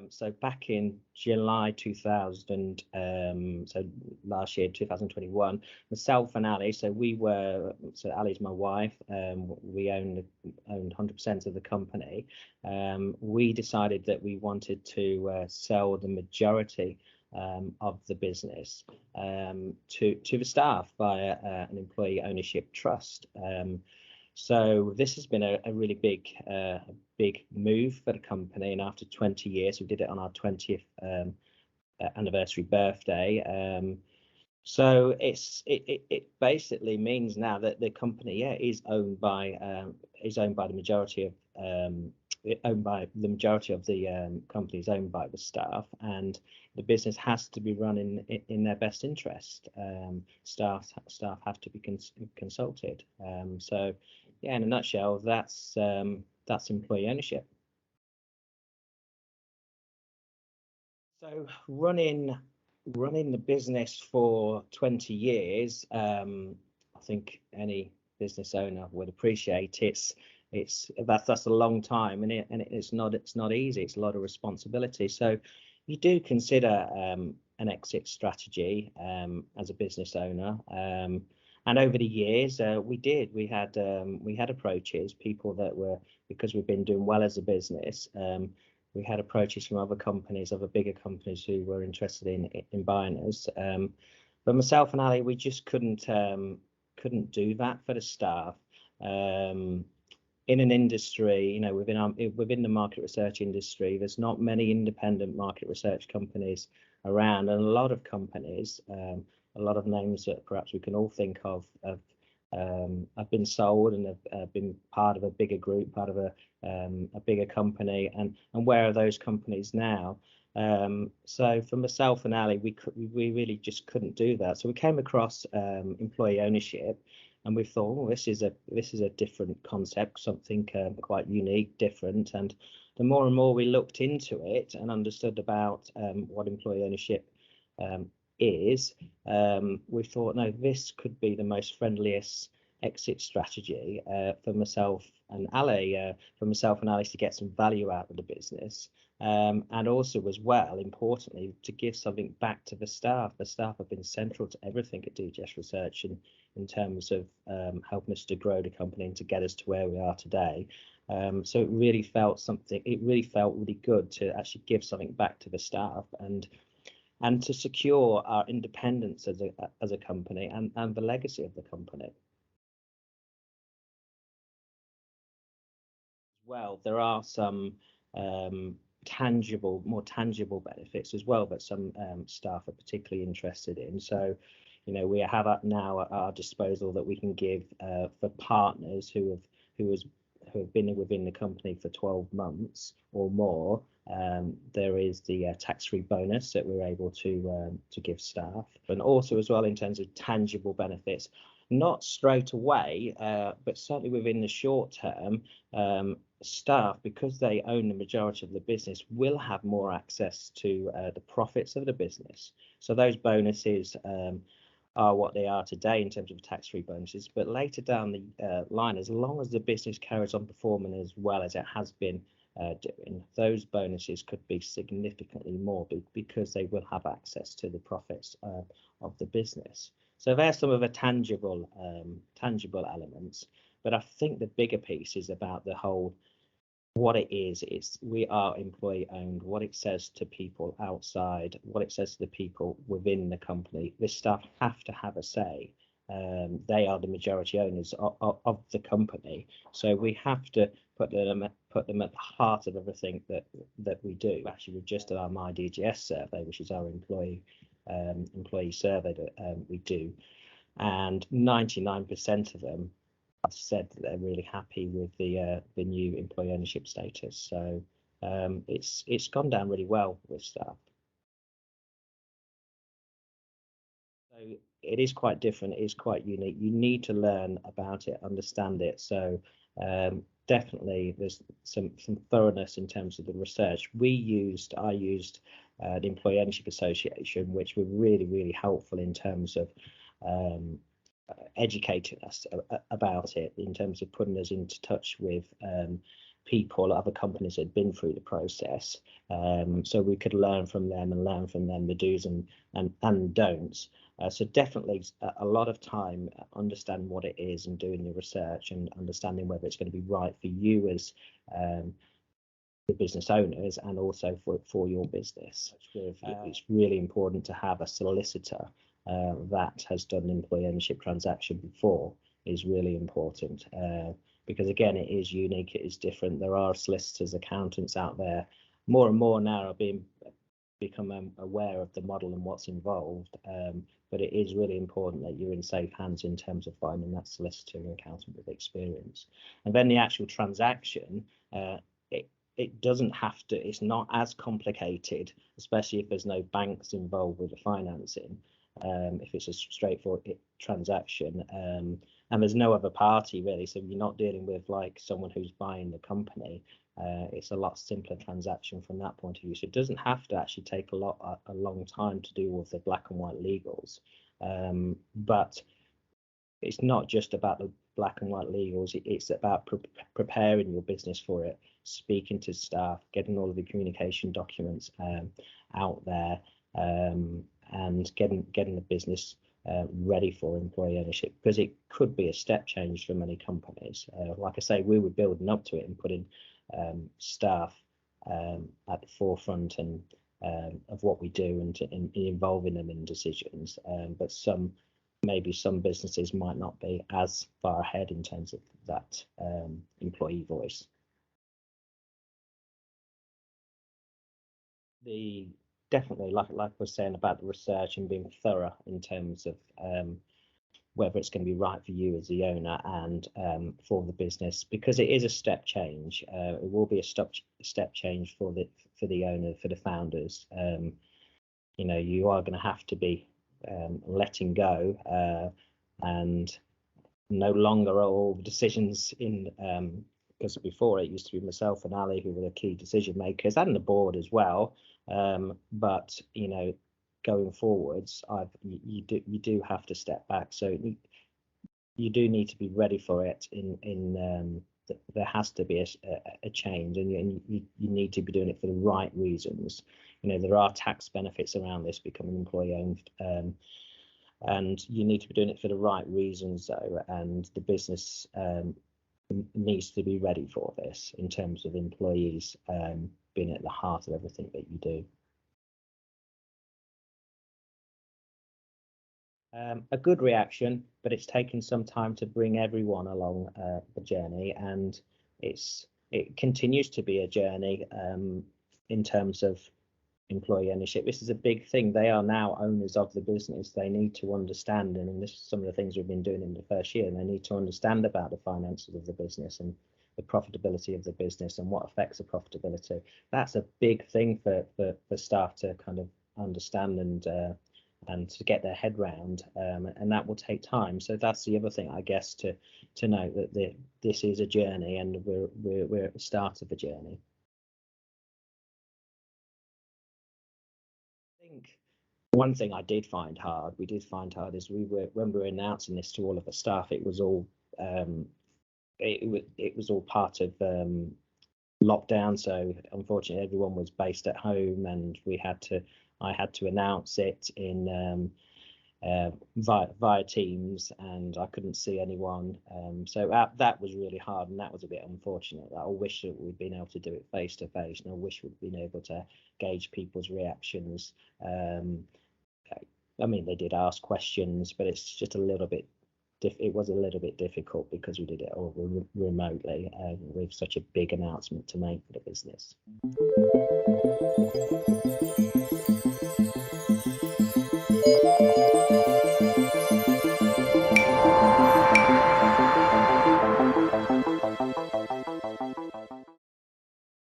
So back in July 2000, so last year, 2021, myself and Ali, so Ali's my wife, we owned 100% of the company. We decided that we wanted to sell the majority of the business to the staff via an employee ownership trust. So this has been a really big move for the company, and after 20 years, we did it on our 20th anniversary birthday. So it basically means now that the company is owned by the majority of the company is owned by the staff, and the business has to be run in their best interest. Staff have to be consulted. So yeah, in a nutshell, that's employee ownership. So running the business for 20 years, I think any business owner would appreciate that's a long time, and it's not easy. It's a lot of responsibility. So you do consider an exit strategy as a business owner. And over the years, we had approaches, people that were, because we've been doing well as a business, we had approaches from other bigger companies who were interested in buying us. But myself and Ali, we just couldn't do that for the staff. In an industry, within the market research industry, there's not many independent market research companies around, and a lot of companies, a lot of names that perhaps we can all think of have been sold and have been part of a bigger group, part of a bigger company, and where are those companies now? So for myself and Ali, we really just couldn't do that. So we came across employee ownership, and we thought, well, this is a different concept, something quite unique, different. And the more and more we looked into it and understood about what employee ownership is, we thought, no, this could be the most friendliest exit strategy for myself and Ali, to get some value out of the business, and also, as well, importantly, to give something back to the staff. The staff have been central to everything at DGS Research in terms of helping us to grow the company and to get us to where we are today. So it really felt really good to actually give something back to the staff and to secure our independence as a company and the legacy of the company. Well, there are some more tangible benefits as well that some staff are particularly interested in. So, we have now at our disposal that we can give for partners who have been within the company for 12 months or more. There is the tax-free bonus that we're able to give staff, and also as well in terms of tangible benefits, not straight away, but certainly within the short term. Staff, because they own the majority of the business, will have more access to the profits of the business. So those bonuses are what they are today in terms of tax-free bonuses. But later down the line, as long as the business carries on performing as well as it has been doing, those bonuses could be significantly more because they will have access to the profits of the business. So there's some of the tangible elements. But I think the bigger piece is about the whole, what it is. We are employee owned, what it says to people outside, what it says to the people within the company. The staff have to have a say. They are the majority owners of the company. So we have to put them at the heart of everything that we do. Actually, we've just done our My DGS survey, which is our employee survey that we do, and 99% of them have said that they're really happy with the new employee ownership status. So it's gone down really well with staff. So it is quite different. It is quite unique. You need to learn about it, understand it. So definitely there's some thoroughness in terms of the research. I used the Employee Ownership Association, which were really helpful in terms of educating us about it, in terms of putting us into touch with people, other companies that had been through the process, so we could learn from them the do's and don'ts. So definitely a lot of time understanding what it is and doing your research and understanding whether it's going to be right for you as the business owners and also for your business. It's really important to have a solicitor that has done an employee ownership transaction before. Is really important because again, it is unique, it is different. There are solicitors, accountants out there more and more now are become aware of the model and what's involved, but it is really important that you're in safe hands in terms of finding that solicitor and accountant with experience. And then the actual transaction, it doesn't have to, it's not as complicated, especially if there's no banks involved with the financing. If it's a straightforward transaction, and there's no other party really, so you're not dealing with like someone who's buying the company. It's a lot simpler transaction from that point of view. So it doesn't have to actually take a long time to do all of the black and white legals. But it's not just about the black and white legals. It's about preparing your business for it, speaking to staff, getting all of the communication documents out there, and getting the business ready for employee ownership, because it could be a step change for many companies. Like I say, we were building up to it and putting staff at the forefront and of what we do and involving them in decisions. But maybe some businesses might not be as far ahead in terms of that employee voice. Definitely, like I was saying about the research and being thorough in terms of whether it's going to be right for you as the owner and for the business, because it is a step change. It will be a step change for the owner, for the founders. You know, you are going to have to be letting go and no longer are all the decisions in. Because before it used to be myself and Ali who were the key decision makers, and the board as well. But you know, going forwards, you do have to step back. So you do need to be ready for it. There has to be a change, and you need to be doing it for the right reasons. You know, there are tax benefits around this becoming employee owned. And you need to be doing it for the right reasons, though, and the business needs to be ready for this in terms of employees being at the heart of everything that you do. A good reaction, but it's taken some time to bring everyone along the journey, and it continues to be a journey in terms of employee ownership. This is a big thing. They are now owners of the business. They need to understand, and this is some of the things we've been doing in the first year, and they need to understand about the finances of the business and the profitability of the business and what affects the profitability. That's a big thing for staff to kind of understand and to get their head round, and that will take time. So that's the other thing, I guess, to know that this is a journey, and we're at the start of the journey. I think one thing we did find hard is when we were announcing this to all of the staff, it was all it was all part of lockdown. So unfortunately, everyone was based at home, and I had to announce it in via Teams, and I couldn't see anyone. So that was really hard, and that was a bit unfortunate. I wish that we'd been able to do it face to face, and I wish we'd been able to gauge people's reactions. I mean, they did ask questions, but it's just a little bit. It was a little bit difficult because we did it all remotely with such a big announcement to make for the business.